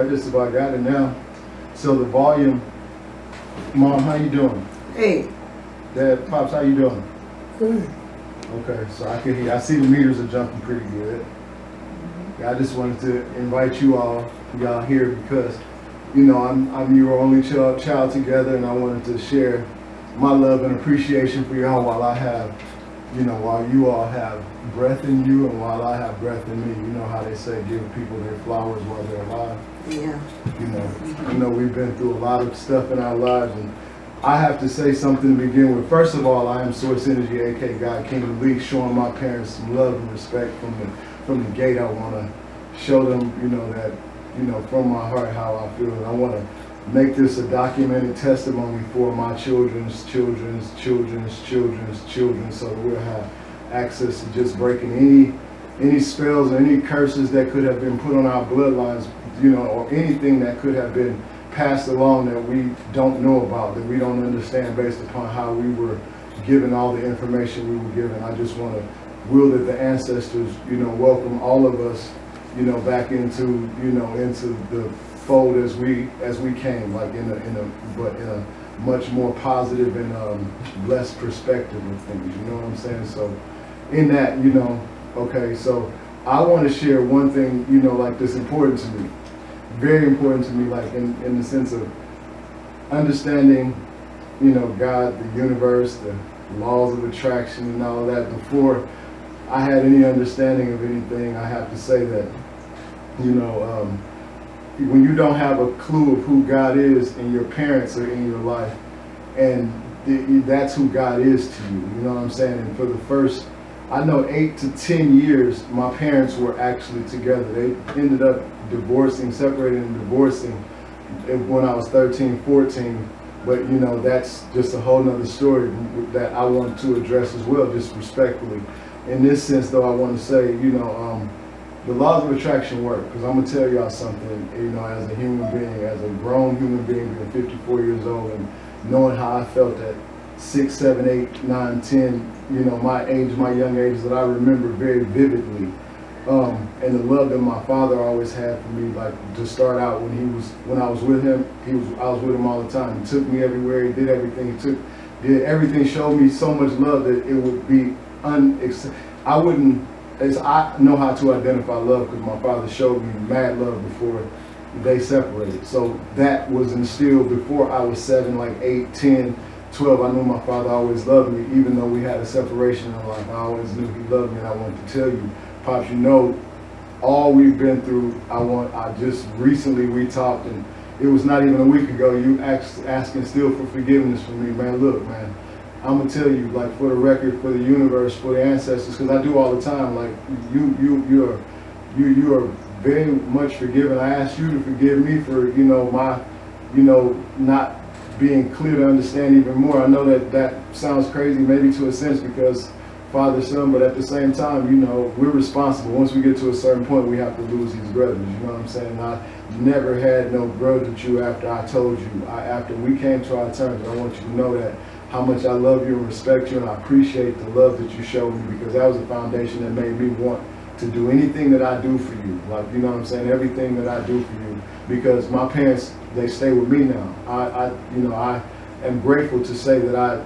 I just about got it now. So the volume, Mom, how you doing? Hey. Dad, Pops, how you doing? Good. Okay, so I can hear. I see the meters are jumping pretty good. I just wanted to invite y'all here because, you know, I'm your only child together, and I wanted to share my love and appreciation for y'all while I have, while you all have breath in you and while I have breath in me. You know how they say, give people their flowers while they're alive. Yeah. I know we've been through a lot of stuff in our lives, and I have to say something to begin with. First of all, I am Source Energy, aka God King of League, showing my parents some love and respect from the gate. I want to show them, that, from my heart how I feel, and I want to make this a documented testimony for my children's children's children's children's children, so that we'll have access to just breaking any spells or any curses that could have been put on our bloodlines, or anything that could have been passed along that we don't know about, that we don't understand based upon how we were given all the information we were given. I just want to will that the ancestors, welcome all of us, back into, into the fold as we came, like in a much more positive and blessed perspective of things. You know what I'm saying? So in that, okay, so I want to share one thing, like that's important to me, very important to me, like in the sense of understanding, God, the universe, the laws of attraction and all that. Before I had any understanding of anything, I have to say that, when you don't have a clue of who God is and your parents are in your life, and that's who God is to you, you know what I'm saying? And for the first, I know 8 to 10 years, my parents were actually together. They ended up separating and divorcing when I was 13, 14. But, that's just a whole nother story that I want to address as well, just respectfully. In this sense, though, I want to say, the laws of attraction work, because I'm going to tell y'all something, as a human being, as a grown human being, being 54 years old, and knowing how I felt at 6, 7, 8, 9, 10, my young age that I remember very vividly. And the love that my father always had for me, like to start out when I was with him, I was with him all the time. He took me everywhere, he did everything, did everything, showed me so much love that it would be I know how to identify love because my father showed me mad love before they separated. So that was instilled before I was 7, like 8, 10, 12. I knew my father always loved me, even though we had a separation in life. I always knew he loved me, and I wanted to tell you, Pops, all we've been through. I just recently we talked, and it was not even a week ago. You asking still for forgiveness from me, man. Look, man, I'm gonna tell you, like, for the record, for the universe, for the ancestors, because I do all the time. Like you are very much forgiven. I ask you to forgive me for my not being clear to understand even more. I know that sounds crazy, maybe to a sense, because father, son, but at the same time, we're responsible. Once we get to a certain point, we have to lose these grudges. You know what I'm saying? I never had no grudge with you after I told you. After we came to our terms, I want you to know that how much I love you and respect you, and I appreciate the love that you showed me, because that was a foundation that made me want to do anything that I do for you. Like, you know what I'm saying? Everything that I do for you, because my parents, they stay with me now. I am grateful to say that I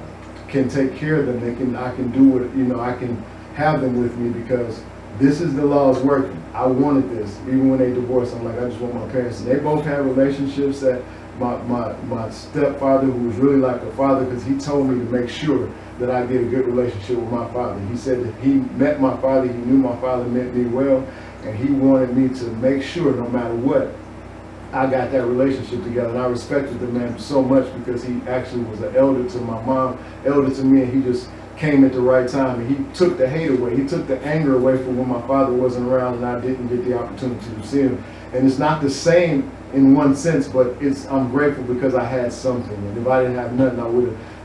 can take care of them. I can do what, I can have them with me, because this is the laws working. I wanted this. Even when they divorced, I'm like, I just want my parents. And they both had relationships that my stepfather, who was really like a father, because he told me to make sure that I get a good relationship with my father. He said that he met my father, he knew my father meant me well, and he wanted me to make sure, no matter what, I got that relationship together. And I respected the man so much, because he actually was an elder to my mom, elder to me, and he just came at the right time, and he took the hate away. He took the anger away from when my father wasn't around and I didn't get the opportunity to see him. And it's not the same in one sense, but I'm grateful because I had something. And if I didn't have nothing,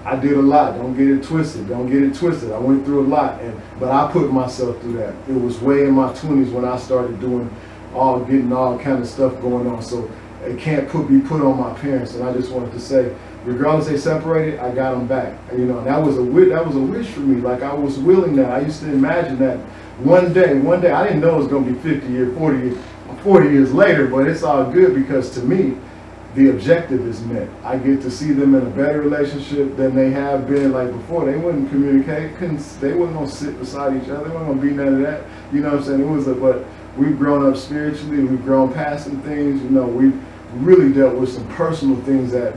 I did a lot. Don't get it twisted. I went through a lot, but I put myself through that. It was way in my 20s when I started getting all kind of stuff going on. So it can't be put on my parents. And I just wanted to say, regardless they separated, I got them back. And that was a wish for me. Like, I was willing that. I used to imagine that one day, I didn't know it was going to be 50 years, 40 years. 40 years later, but it's all good because to me, the objective is met. I get to see them in a better relationship than they have been. Like before, they wouldn't communicate, they wasn't gonna sit beside each other, they wasn't gonna be none of that. You know what I'm saying? But we've grown up spiritually, we've grown past some things, you know, we've really dealt with some personal things that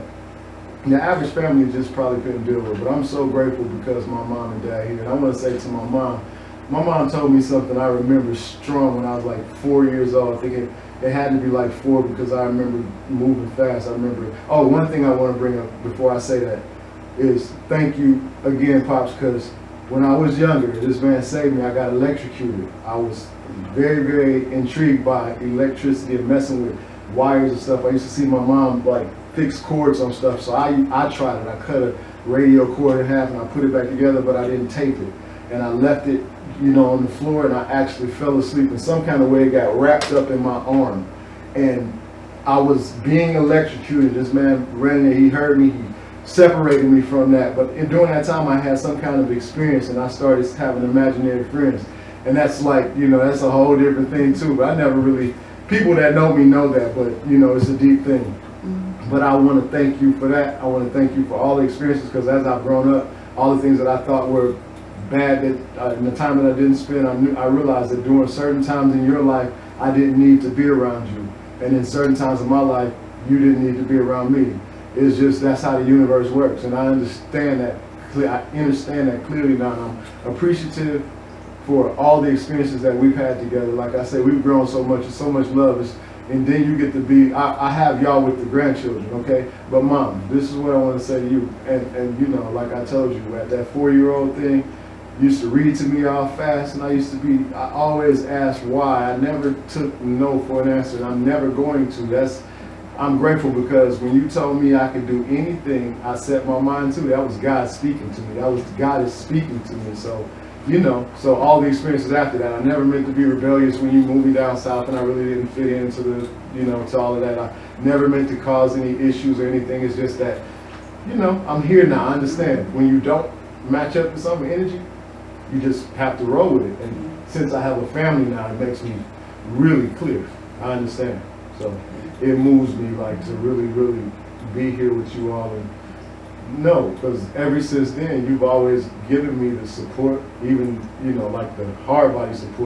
the average family just probably couldn't deal with. But I'm so grateful because my mom and dad here. And I want to say to my mom told me something I remember strong when I was like 4 years old. I think it had to be like 4 because I remember moving fast. I remember, one thing I want to bring up before I say that is thank you again, Pops, because when I was younger, this man saved me. I got electrocuted. I was very, very intrigued by electricity and messing with wires and stuff. I used to see my mom like fix cords on stuff, so I tried it. I cut a radio cord in half and I put it back together, but I didn't tape it. And I left it, you know, on the floor, and I actually fell asleep in some kind of way. It got wrapped up in my arm, and I was being electrocuted. This man ran in, he heard me, he separated me from that. But during that time, I had some kind of experience, and I started having imaginary friends. And that's like, you know, that's a whole different thing too. But I never really, people that know me know that, but you know, it's a deep thing. But I want to thank you for that. I want to thank you for all the experiences, because as I've grown up, all the things that I thought were bad, that in the time that I didn't spend, I realized that during certain times in your life, I didn't need to be around you. And in certain times of my life, you didn't need to be around me. It's just, that's how the universe works. And I understand that clearly now. And I'm appreciative for all the experiences that we've had together. Like I said, we've grown so much, and so much love. And then you get to be, I have y'all with the grandchildren, okay? But Mom, this is what I want to say to you. And you know, like I told you, at that 4-year-old thing, used to read to me all fast, and I always asked why. I never took no for an answer, and I'm never going to. I'm grateful because when you told me I could do anything, I set my mind to it. That was God speaking to me. That was God is speaking to me. So, you know, so all the experiences after that, I never meant to be rebellious when you moved me down south, and I really didn't fit into the, you know, to all of that. I never meant to cause any issues or anything. It's just that, you know, I'm here now. I understand when you don't match up with some energy, you just have to roll with it. And since I have a family now, it makes me really clear. I understand. So it moves me like to really, really be here with you all. And no, because ever since then, you've always given me the support, even, you know, like the hard body support.